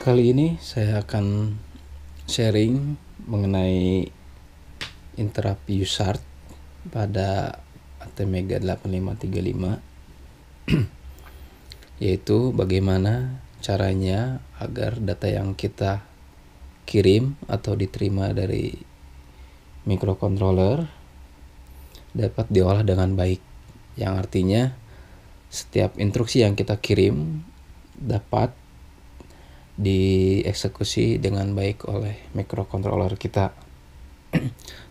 Kali ini saya akan sharing mengenai interrupt USART pada ATmega 8535 yaitu bagaimana caranya agar data yang kita kirim atau diterima dari microcontroller dapat diolah dengan baik, yang artinya setiap instruksi yang kita kirim dapat dieksekusi dengan baik oleh microcontroller kita.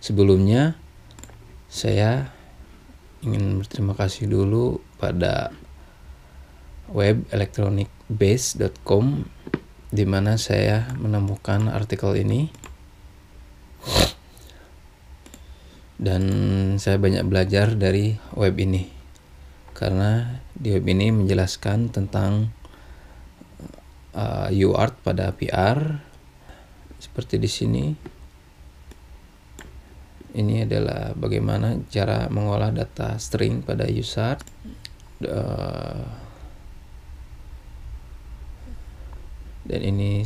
Sebelumnya saya ingin berterima kasih dulu pada web electronicbase.com di mana saya menemukan artikel ini, dan saya banyak belajar dari web ini karena di web ini menjelaskan tentang UART pada APR seperti di sini. Ini adalah bagaimana cara mengolah data string pada USART. Dan ini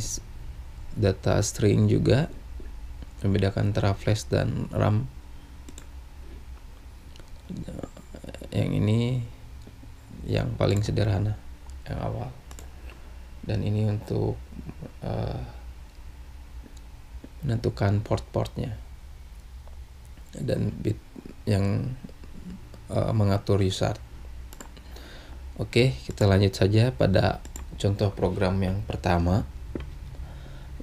data string juga, membedakan antara flash dan RAM. Yang ini yang paling sederhana, yang awal. Dan ini untuk menentukan port-portnya dan bit yang mengatur USART. Oke, kita lanjut saja pada contoh program yang pertama,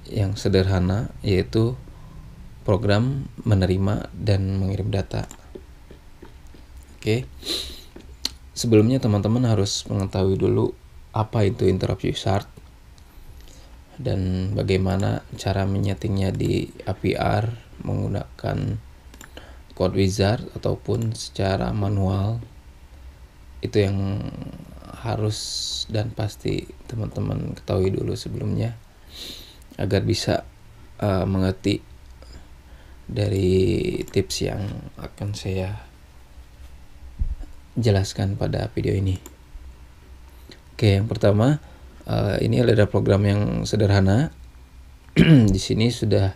yang sederhana, yaitu program menerima dan mengirim data. Oke, sebelumnya teman-teman harus mengetahui dulu apa itu interrupt USART dan bagaimana cara menyetingnya di APR menggunakan code wizard ataupun secara manual. Itu yang harus dan pasti teman-teman ketahui dulu sebelumnya agar bisa mengerti dari tips yang akan saya jelaskan pada video ini. Oke, yang pertama, ini adalah program yang sederhana. Di sini sudah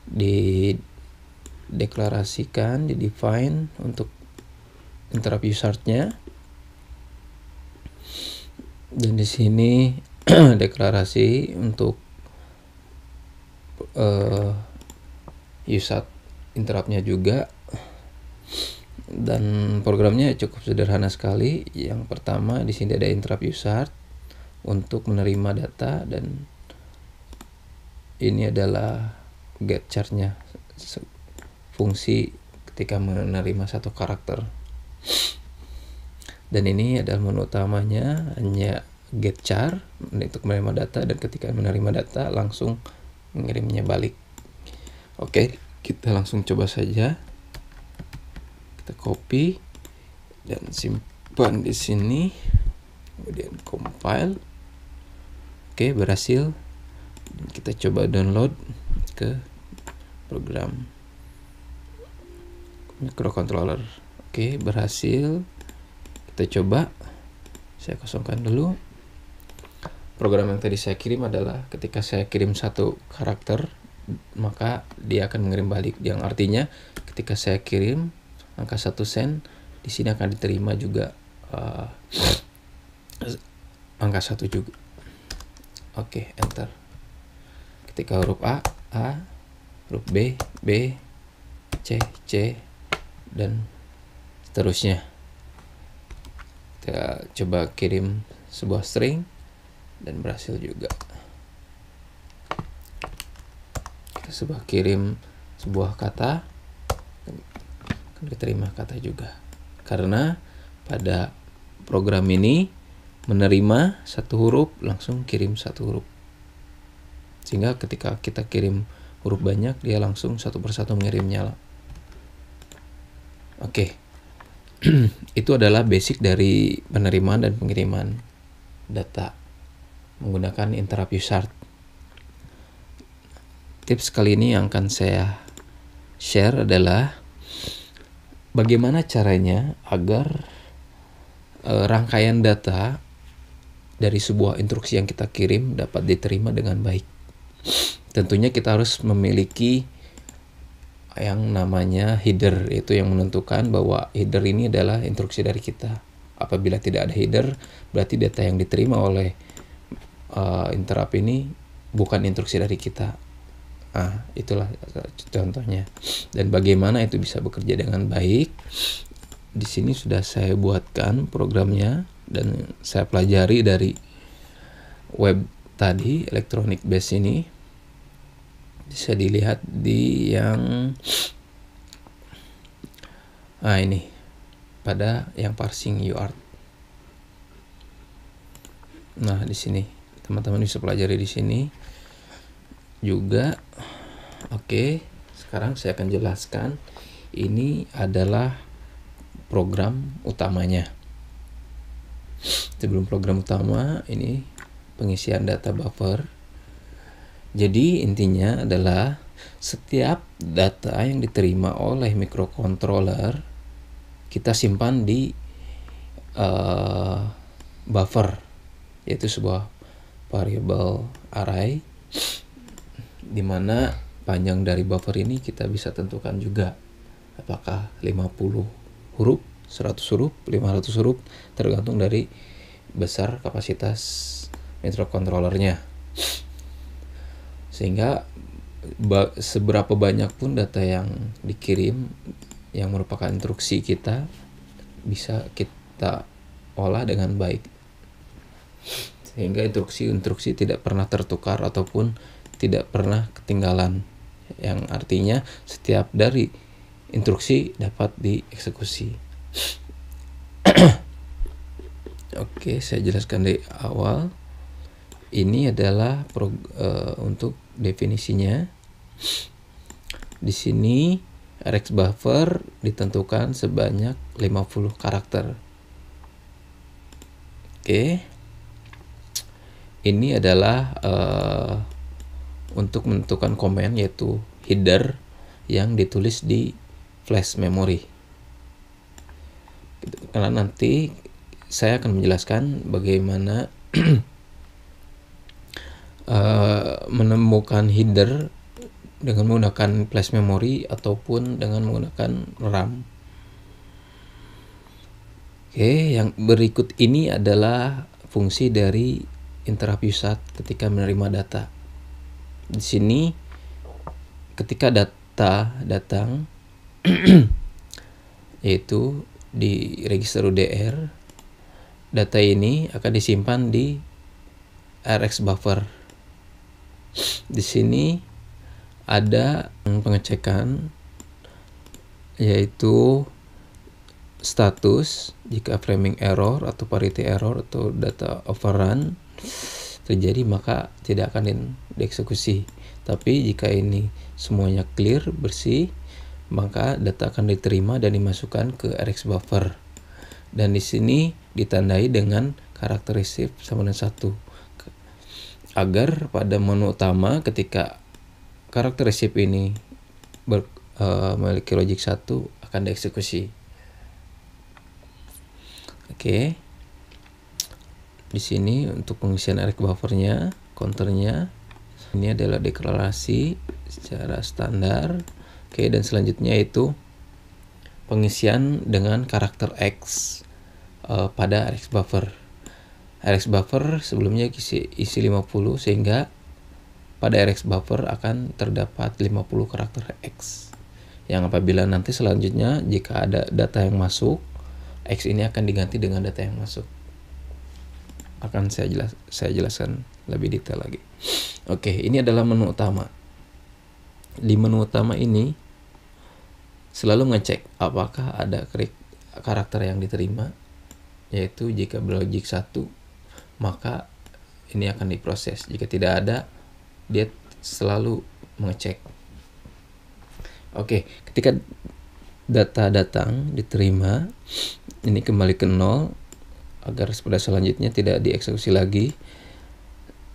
dideklarasikan, didefine untuk interrupt USART-nya. Dan di sini deklarasi untuk USART interrupt-nya juga. Dan programnya cukup sederhana sekali. Yang pertama, di sini ada interrupt USART untuk menerima data, dan ini adalah get char-nya, fungsi ketika menerima satu karakter. Dan ini adalah menu utamanya, hanya get char untuk menerima data, dan ketika menerima data langsung mengirimnya balik. Oke, kita langsung coba saja. Kita copy dan simpan di sini, kemudian compile. Oke, berhasil. Kita coba download ke program microcontroller. Oke, berhasil. Kita coba, saya kosongkan dulu. Program yang tadi saya kirim adalah ketika saya kirim satu karakter, maka dia akan mengirim balik, yang artinya ketika saya kirim angka 1 sen, di sini akan diterima juga angka 1 juga. Oke, enter. Ketika huruf A, huruf B, C, dan seterusnya. Kita coba kirim sebuah string dan berhasil juga. Kita coba kirim sebuah kata, akan diterima kata juga. Karena pada program ini menerima satu huruf langsung kirim satu huruf, sehingga ketika kita kirim huruf banyak, dia langsung satu persatu mengirimnya. Oke. Itu adalah basic dari penerimaan dan pengiriman data menggunakan interrupt USART. Tips kali ini yang akan saya share adalah bagaimana caranya agar rangkaian data dari sebuah instruksi yang kita kirim dapat diterima dengan baik. Tentunya kita harus memiliki yang namanya header, yaitu yang menentukan bahwa header ini adalah instruksi dari kita. Apabila tidak ada header, berarti data yang diterima oleh interrupt ini bukan instruksi dari kita. Nah, itulah contohnya. Dan bagaimana itu bisa bekerja dengan baik? Di sini sudah saya buatkan programnya dan saya pelajari dari web tadi, Electronic Base ini. Bisa dilihat di yang ini pada yang parsing UART. Nah, di sini teman-teman bisa pelajari di sini juga. Oke, sekarang saya akan jelaskan. Ini adalah program utamanya. Sebelum program utama, ini pengisian data buffer. Jadi intinya adalah setiap data yang diterima oleh microcontroller kita simpan di buffer, yaitu sebuah variable array, di mana panjang dari buffer ini kita bisa tentukan juga apakah 50 huruf, 100 huruf, 500 huruf, tergantung dari besar kapasitas microcontrollernya. Sehingga seberapa banyak pun data yang dikirim yang merupakan instruksi kita bisa kita olah dengan baik, sehingga instruksi-instruksi tidak pernah tertukar ataupun tidak pernah ketinggalan, yang artinya setiap dari instruksi dapat dieksekusi. Oke, saya jelaskan dari awal. Ini adalah untuk definisinya. Di sini RX buffer ditentukan sebanyak 50 karakter. Oke. Ini adalah untuk menentukan komen, yaitu header yang ditulis di flash memory. Karena nanti saya akan menjelaskan bagaimana menemukan header dengan menggunakan flash memory ataupun dengan menggunakan RAM. Oke, yang berikut ini adalah fungsi dari interrupt USAT ketika menerima data. Di sini ketika data datang yaitu di register UDR, data ini akan disimpan di RX buffer. Di sini ada pengecekan, yaitu status jika framing error atau parity error atau data overrun terjadi maka tidak akan dieksekusi. Tapi jika ini semuanya clear, bersih, maka data akan diterima dan dimasukkan ke RX buffer. Dan di sini ditandai dengan karakter receive sama dengan 1, agar pada menu utama ketika karakter receive ini memiliki logic 1 akan dieksekusi. Oke. Di sini untuk pengisian RX buffernya, counternya, ini adalah deklarasi secara standar. Oke, dan selanjutnya itu pengisian dengan karakter X pada RX buffer. RX buffer sebelumnya isi 50, sehingga pada RX buffer akan terdapat 50 karakter X, yang apabila nanti selanjutnya jika ada data yang masuk, X ini akan diganti dengan data yang masuk. Akan saya jelaskan lebih detail lagi. Oke, ini adalah menu utama. Di menu utama ini selalu ngecek apakah ada karakter yang diterima, yaitu jika berlogic 1 maka ini akan diproses. Jika tidak ada, dia selalu mengecek. Oke, ketika data datang diterima, ini kembali ke 0 agar pada selanjutnya tidak dieksekusi lagi.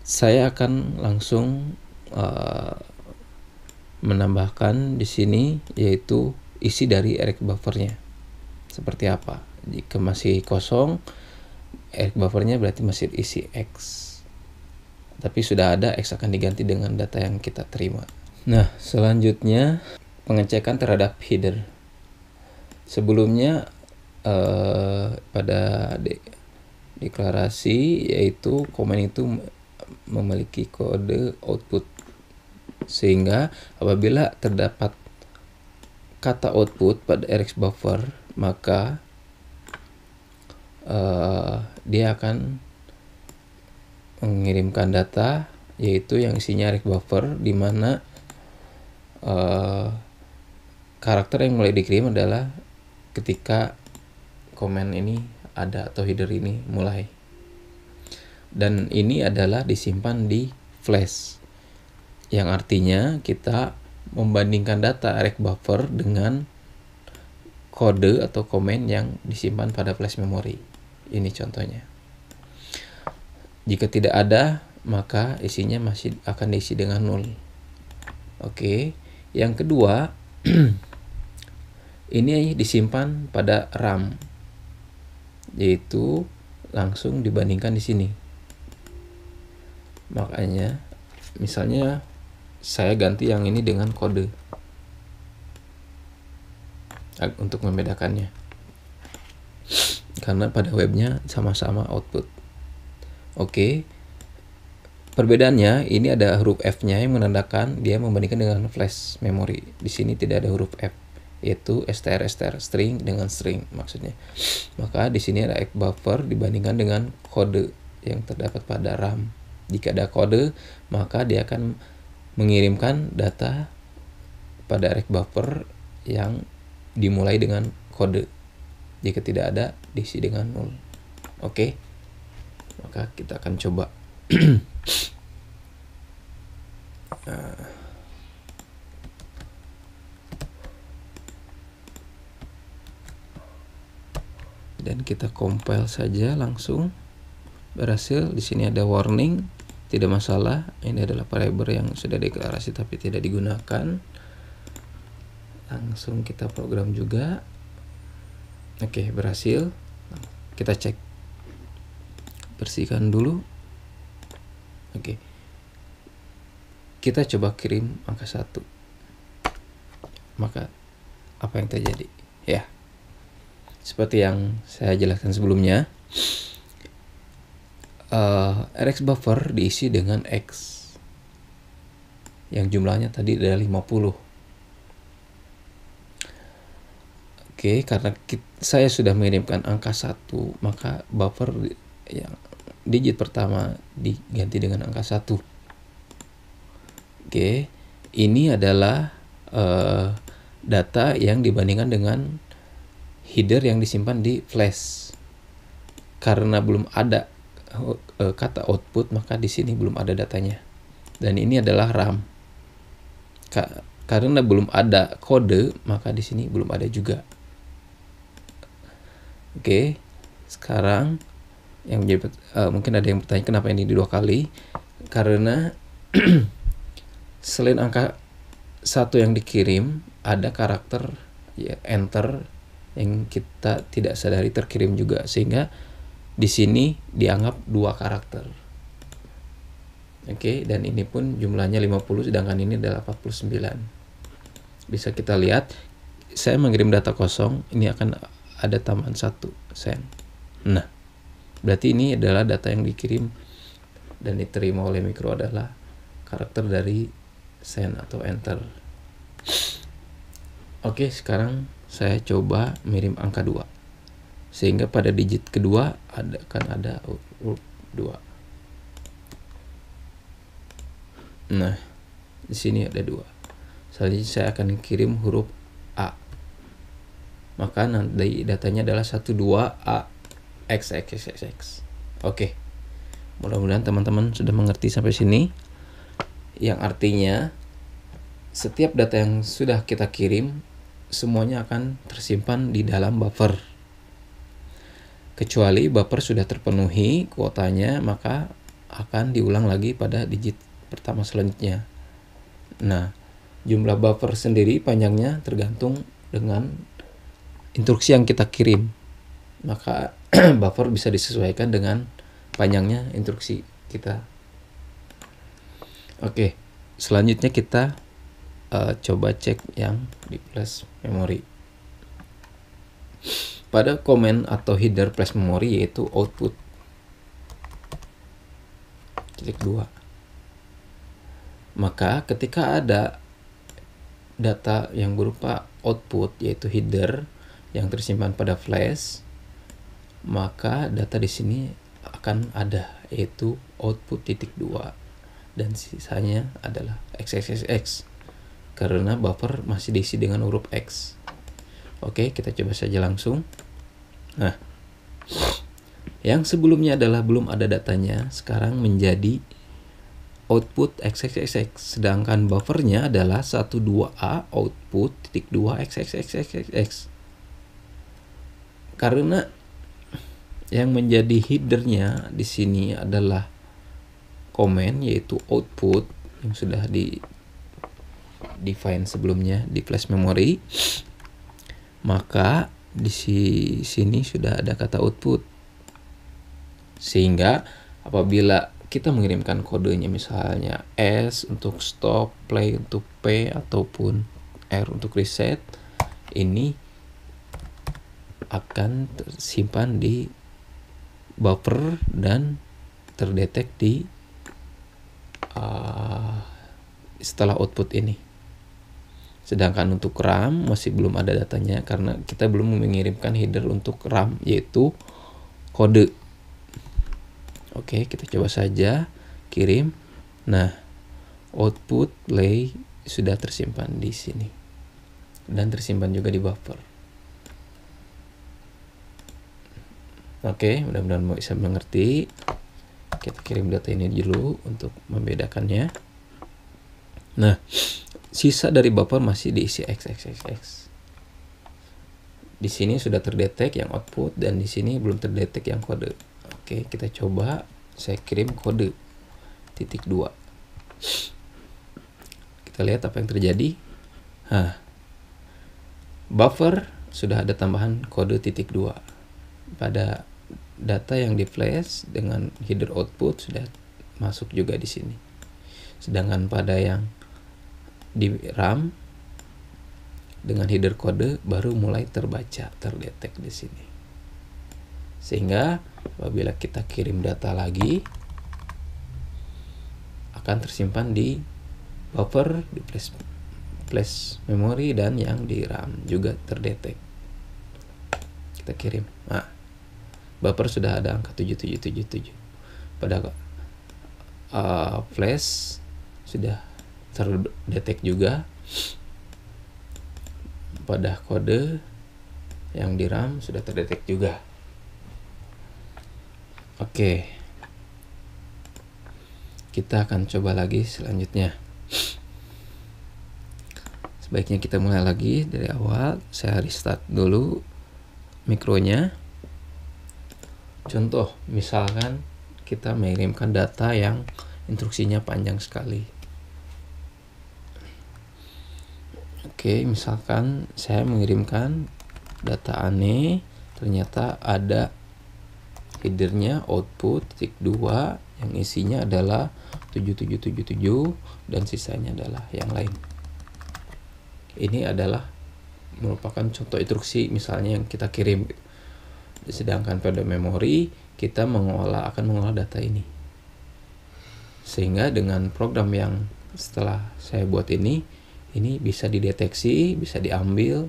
Saya akan langsung menambahkan di sini, yaitu isi dari RX buffernya seperti apa. Jika masih kosong, Eric buffernya berarti masih isi X, tapi sudah ada X akan diganti dengan data yang kita terima. Nah, selanjutnya pengecekan terhadap header. Sebelumnya pada deklarasi, yaitu komen itu memiliki kode output, sehingga apabila terdapat kata output pada Rx buffer, maka dia akan mengirimkan data, yaitu yang isinya Rx buffer, di mana karakter yang mulai dikirim adalah ketika komen ini ada atau header ini mulai. Dan ini adalah disimpan di flash, yang artinya kita membandingkan data Rx buffer dengan kode atau komen yang disimpan pada flash memory. Ini contohnya. Jika tidak ada, maka isinya masih akan diisi dengan 0. Oke, yang kedua, ini disimpan pada RAM, yaitu langsung dibandingkan di sini. Makanya, misalnya saya ganti yang ini dengan kode untuk membedakannya, karena pada webnya sama-sama output. Oke, perbedaannya ini ada huruf F-nya yang menandakan dia membandingkan dengan flash memory. Di sini tidak ada huruf F, yaitu str string dengan string maksudnya. Maka di sini ada Rx buffer dibandingkan dengan kode yang terdapat pada RAM. Jika ada kode, maka dia akan mengirimkan data pada Rx buffer yang dimulai dengan kode. Jika tidak ada, diisi dengan 0. Oke, maka kita akan coba. Dan kita compile saja langsung. Berhasil. Di sini ada warning, tidak masalah. Ini adalah variabel yang sudah deklarasi tapi tidak digunakan. Langsung kita program juga. Oke, berhasil. Kita cek. Bersihkan dulu. Oke. Kita coba kirim angka 1. Maka apa yang terjadi? Ya. Seperti yang saya jelaskan sebelumnya, Rx buffer diisi dengan X yang jumlahnya tadi adalah 50. Oke, karena saya sudah mengirimkan angka 1, maka buffer yang digit pertama diganti dengan angka 1. Oke, ini adalah data yang dibandingkan dengan header yang disimpan di flash. Karena belum ada kata output, maka di sini belum ada datanya. Dan ini adalah RAM. Karena belum ada kode, maka di sini belum ada juga. Oke, sekarang yang menjadi, mungkin ada yang bertanya kenapa ini 2 kali. Karena selain angka 1 yang dikirim, ada karakter ya, enter yang kita tidak sadari terkirim juga, sehingga di sini dianggap 2 karakter. Oke, dan ini pun jumlahnya 50, sedangkan ini adalah 49. Bisa kita lihat, saya mengirim data kosong, ini akan ada tambahan 1 send. Nah, berarti ini adalah data yang dikirim dan diterima oleh mikro adalah karakter dari send atau enter. Oke, sekarang saya coba mirim angka 2. Sehingga pada digit kedua akan ada huruf 2. Nah, di sini ada 2. Selanjutnya saya akan kirim huruf A. Maka nanti datanya adalah 12A XXXX. Oke. Mudah-mudahan teman-teman sudah mengerti sampai sini. Yang artinya setiap data yang sudah kita kirim semuanya akan tersimpan di dalam buffer. Kecuali buffer sudah terpenuhi kuotanya, maka akan diulang lagi pada digit pertama selanjutnya. Nah, jumlah buffer sendiri panjangnya tergantung dengan instruksi yang kita kirim. Maka buffer bisa disesuaikan dengan panjangnya instruksi kita. Oke, selanjutnya kita coba cek yang di flash memory. Pada komen atau header flash memory yaitu output titik 2. Maka ketika ada data yang berupa output yaitu header yang tersimpan pada flash, maka data di sini akan ada yaitu output titik 2 dan sisanya adalah xxx karena buffer masih diisi dengan huruf X. Oke, kita coba saja langsung. Nah, yang sebelumnya adalah belum ada datanya, sekarang menjadi output xxx, sedangkan buffernya adalah 12A output titik 2 xxxx. Karena yang menjadi headernya di sini adalah komen yaitu output yang sudah di define sebelumnya di flash memory, maka di sini sudah ada kata output, sehingga apabila kita mengirimkan kodenya misalnya S untuk stop, play untuk P, ataupun R untuk reset, ini akan tersimpan di buffer dan terdetek di setelah output ini. Sedangkan untuk RAM masih belum ada datanya karena kita belum mengirimkan header untuk RAM yaitu kode. Oke, kita coba saja kirim. Nah, output play sudah tersimpan di sini dan tersimpan juga di buffer. Oke, mudah-mudahan bisa mengerti. Kita kirim data ini dulu untuk membedakannya. Nah, sisa dari buffer masih diisi xxx. Di sini sudah terdetek yang output dan di sini belum terdetek yang kode. Oke, kita coba saya kirim kode titik 2. Kita lihat apa yang terjadi. Buffer sudah ada tambahan kode titik 2. Pada data yang di flash dengan header output sudah masuk juga di sini. Sedangkan pada yang di RAM dengan header kode baru mulai terbaca, terdetek di sini. Sehingga apabila kita kirim data lagi akan tersimpan di buffer, di flash memory, dan yang di RAM juga terdetek. Kita kirim. Nah, buffer sudah ada angka 7777. Pada flash sudah terdetek juga. Pada kode yang di RAM sudah terdetek juga. Oke, kita akan coba lagi selanjutnya. Sebaiknya kita mulai lagi dari awal. Saya restart dulu mikronya. Contoh, misalkan kita mengirimkan data yang instruksinya panjang sekali. Oke, misalkan saya mengirimkan data aneh, ternyata ada headernya output titik 2 yang isinya adalah 7777 dan sisanya adalah yang lain. Ini adalah merupakan contoh instruksi misalnya yang kita kirim. Sedangkan pada memori kita akan mengolah data ini. Sehingga dengan program yang setelah saya buat ini bisa dideteksi, bisa diambil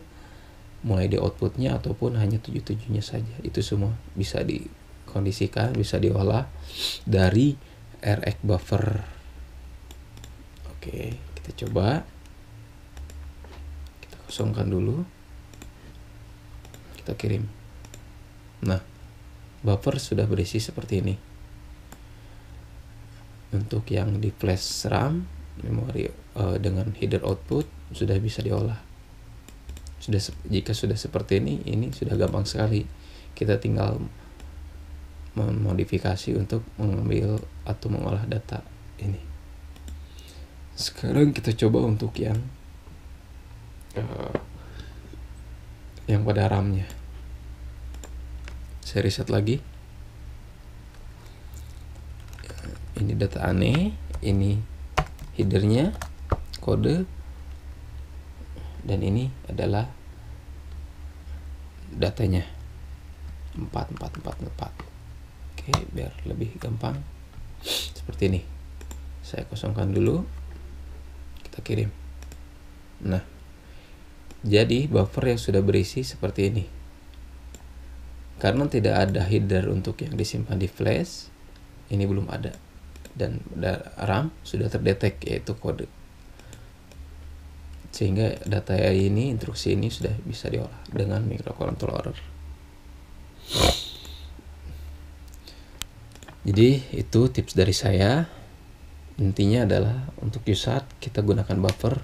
mulai di outputnya ataupun hanya 77-nya saja. Itu semua bisa dikondisikan, bisa diolah dari RX buffer. Oke, kita coba. Kita kosongkan dulu. Kita kirim. Nah, buffer sudah berisi seperti ini. Untuk yang di flash RAM memori dengan header output sudah bisa diolah. Jika sudah seperti ini sudah gampang sekali. Kita tinggal memodifikasi untuk mengambil atau mengolah data ini. Sekarang kita coba untuk yang pada RAM-nya. Saya reset lagi. Ini data aneh, ini headernya, kode, dan ini adalah datanya 4444. Oke, biar lebih gampang seperti ini. Saya kosongkan dulu, kita kirim. Nah, jadi buffer yang sudah berisi seperti ini. Karena tidak ada header untuk yang disimpan di flash, ini belum ada. Dan RAM sudah terdetek, yaitu kode. Sehingga data ini, instruksi ini sudah bisa diolah dengan microcontroller. Jadi itu tips dari saya. Intinya adalah untuk USART kita gunakan buffer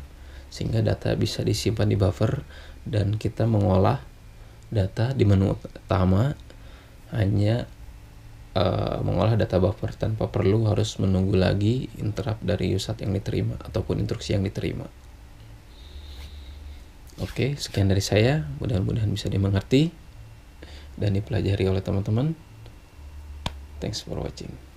sehingga data bisa disimpan di buffer, dan kita mengolah data di menu utama hanya mengolah data buffer tanpa perlu harus menunggu lagi interrupt dari USART yang diterima ataupun instruksi yang diterima. Oke, sekian dari saya, mudah-mudahan bisa dimengerti dan dipelajari oleh teman-teman. Thanks for watching.